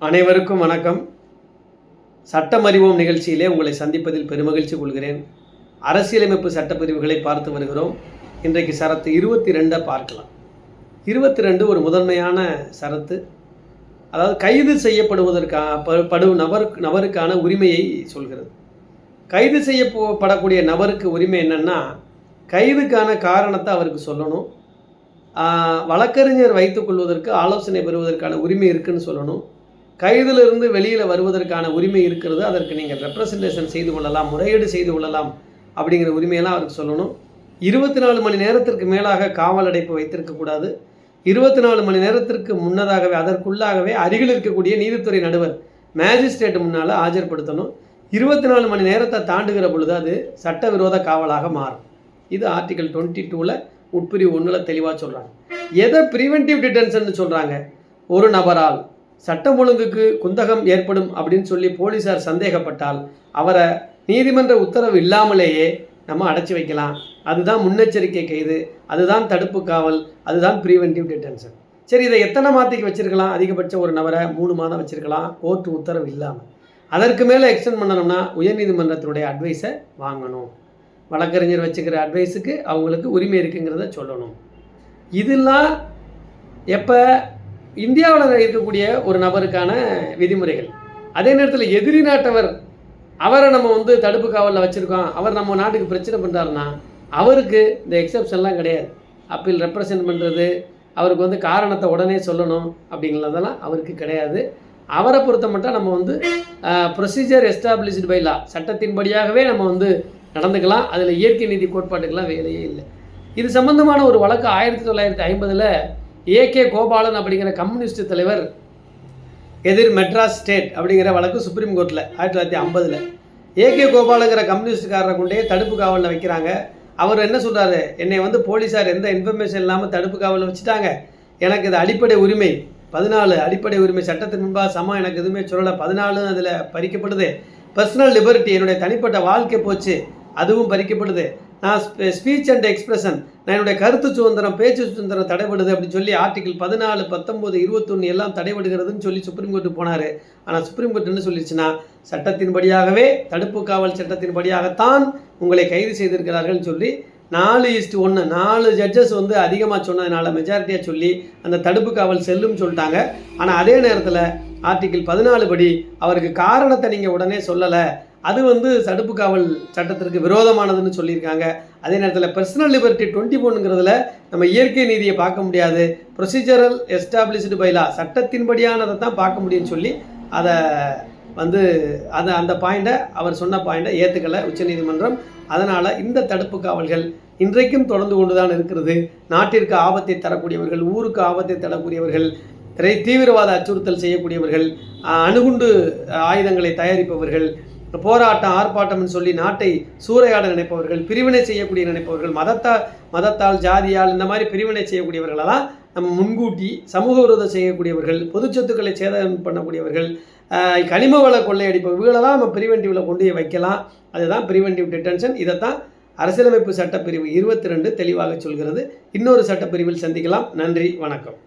அனைவருக்கும் வணக்கம். சட்டம் அறிவோம் நிகழ்ச்சியிலே உங்களை சந்திப்பதில் பெருமகிழ்ச்சி கொள்கிறேன். அரசியலமைப்பு சட்டப்பிரிவுகளை பார்த்து வருகிறோம். இன்றைக்கு சரத்து 22 பார்க்கலாம். 22 ஒரு முதன்மையான சரத்து. அதாவது கைது செய்யப்படுவதற்கான நபருக்கான உரிமையை சொல்கிறது. கைது செய்யப்படக்கூடிய நபருக்கு உரிமை என்னென்னா, கைதுக்கான காரணத்தை அவருக்கு சொல்லணும். வழக்கறிஞர் வைத்துக்கொள்வதற்கு ஆலோசனை பெறுவதற்கான உரிமை இருக்குதுன்னு சொல்லணும். கைதிலிருந்து வெளியில் வருவதற்கான உரிமை இருக்கிறது, அதற்கு நீங்கள் ரெப்ரசன்டேஷன் செய்து கொள்ளலாம், முறையீடு செய்து கொள்ளலாம் அப்படிங்கிற உரிமையெல்லாம் அவருக்கு சொல்லணும். 24 மணி நேரத்திற்கு மேலாக காவல் அடைப்பு வைத்திருக்கக்கூடாது. 24 மணி நேரத்திற்கு முன்னதாகவே அதற்குள்ளாகவே அருகில் இருக்கக்கூடிய நீதித்துறை நடுவர் மேஜிஸ்ட்ரேட் முன்னால் ஆஜர்படுத்தணும். 24 மணி நேரத்தை தாண்டுகிற பொழுது அது சட்டவிரோத காவலாக மாறும். இது ஆர்டிகல் 22 உட்பிரிவு 1 தெளிவாக சொல்கிறாங்க. எதை ப்ரிவென்டிவ் டிடென்ஷன் சொல்கிறாங்க? ஒரு நபரால் சட்டம் ஒழுங்குக்கு குந்தகம் ஏற்படும் அப்படின்னு சொல்லி போலீஸார் சந்தேகப்பட்டால் அவரை நீதிமன்ற உத்தரவு இல்லாமலேயே நம்ம அடைச்சி வைக்கலாம். அதுதான் முன்னெச்சரிக்கை கைது, அதுதான் தடுப்பு காவல், அதுதான் ப்ரிவென்டிவ் டிடென்ஷன். சரி, இதை எத்தனை மாதத்துக்கு வச்சுருக்கலாம்? அதிகபட்சம் ஒரு நபரை 3 மாதம் வச்சுருக்கலாம், கோர்ட்டு உத்தரவு இல்லாமல். அதற்கு மேலே எக்ஸ்டெண்ட் பண்ணணும்னா உயர்நீதிமன்றத்தினுடைய அட்வைஸை வாங்கணும். வழக்கறிஞர் வச்சுக்கிற அட்வைஸுக்கு அவங்களுக்கு உரிமை இருக்குங்கிறத சொல்லணும். இதெல்லாம் எப்போ இந்தியாவில் இருக்கக்கூடிய ஒரு நபருக்கான விதிமுறைகள். அதே நேரத்தில் எதிரி நாட்டவர் அவரை நம்ம தடுப்பு காவலில் வச்சுருக்கோம், அவர் நம்ம நாட்டுக்கு பிரச்சனை பண்ணுறாருன்னா அவருக்கு இந்த எக்ஸப்ஷன்லாம் கிடையாது. அப்பீல் ரெப்ரசன்ட் பண்ணுறது, அவருக்கு காரணத்தை உடனே சொல்லணும் அப்படிங்கிறதெல்லாம் அவருக்கு கிடையாது. அவரை பொறுத்த மட்டும் நம்ம ப்ரொசீஜர் எஸ்டாப்ளிஷ்டு பை லா, சட்டத்தின்படியாகவே நம்ம நடந்துக்கலாம். அதில் இயற்கை நீதி கோட்பாட்டுக்கெல்லாம் வேலையே இல்லை. இது சம்பந்தமான ஒரு வழக்கு 1950 ஏகே கோபாலன் அப்படிங்கிற கம்யூனிஸ்ட் தலைவர் எதிர் மெட்ராஸ் ஸ்டேட் அப்படிங்கிற வழக்கு சுப்ரீம் கோர்ட்டில் 1950 ஏகே கோபாலுங்கிற கம்யூனிஸ்டுக்காரரை கொண்டே தடுப்பு காவலில் வைக்கிறாங்க. அவர் என்ன சொல்கிறாரு? என்னை போலீஸார் எந்த இன்ஃபர்மேஷன் இல்லாமல் தடுப்பு காவலில் வச்சுட்டாங்க, எனக்கு இது அடிப்படை உரிமை 14 அடிப்படை உரிமை சட்டத்தின் முன்பாக சமம், எனக்கு எதுவுமே சொல்லலை, 14 அதில் பறிக்கப்படுது. பர்சனல் லிபர்ட்டி, என்னுடைய தனிப்பட்ட வாழ்க்கை போச்சு, அதுவும் பறிக்கப்படுது. நான் ஸ்பீச் அண்ட் எக்ஸ்பிரஷன், நான் என்னுடைய கருத்து சுதந்திரம், பேச்சு சுதந்திரம் தடைபடுது அப்படின்னு சொல்லி ஆர்டிகிள் 14, 19, 21 எல்லாம் தடைபடுகிறதுன்னு சொல்லி சுப்ரீம் கோர்ட்டு போனார். ஆனால் சுப்ரீம் கோர்ட் என்ன சொல்லிடுச்சுன்னா, சட்டத்தின்படியாகவே தடுப்பு காவல் சட்டத்தின்படியாகத்தான் உங்களை கைது செய்திருக்கிறார்கள்னு சொல்லி 4:1 4 ஜட்ஜஸ் அதிகமாக சொன்னதுனால மெஜாரிட்டியாக சொல்லி அந்த தடுப்பு காவல் செல்லும் சொல்லிட்டாங்க. ஆனால் அதே நேரத்தில் ஆர்டிகிள் 14 படி அவருக்கு காரணத்தை நீங்கள் உடனே சொல்லலை, அது தடுப்பு காவல் சட்டத்திற்கு விரோதமானதுன்னு சொல்லியிருக்காங்க. அதே நேரத்தில் பர்சனல் லிபர்ட்டி 21ங்கிறதுல நம்ம இயற்கை நீதியை பார்க்க முடியாது, ப்ரொசீஜரல் எஸ்டாப்ளிஷ்டு பை லா சட்டத்தின்படியானதை தான் பார்க்க முடியும்னு சொல்லி அதை அந்த பாயிண்ட்டை, அவர் சொன்ன பாயிண்ட்டை ஏற்றுக்கலை உச்சநீதிமன்றம். அதனால் இந்த தடுப்பு காவல்கள் இன்றைக்கும் தொடர்ந்து கொண்டு தான் இருக்கிறது. நாட்டிற்கு ஆபத்தை தரக்கூடியவர்கள், ஊருக்கு ஆபத்தை தரக்கூடியவர்கள், தீவிரவாத அச்சுறுத்தல் செய்யக்கூடியவர்கள், அணுகுண்டு ஆயுதங்களை தயாரிப்பவர்கள், போராட்டம் ஆர்ப்பாட்டம்னு சொல்லி நாட்டை சூறையாட நினைப்பவர்கள், பிரிவினை செய்யக்கூடிய நினைப்பவர்கள், மதத்தால் ஜாதியால் இந்த மாதிரி பிரிவினை செய்யக்கூடியவர்களெல்லாம் நம்ம முன்கூட்டி சமூக விரோதம் செய்யக்கூடியவர்கள், பொது சொத்துக்களை சேதம் பண்ணக்கூடியவர்கள், கனிம வள கொள்ளையடிப்பவர்கள், இவங்களெல்லாம் நம்ம ப்ரிவென்டிவில் கொண்டு வைக்கலாம். அதுதான் ப்ரிவென்டிவ் டிடென்ஷன். இதைத்தான் அரசியலமைப்பு சட்டப்பிரிவு 22 தெளிவாக சொல்கிறது. இன்னொரு சட்டப்பிரிவில் சந்திக்கலாம். நன்றி, வணக்கம்.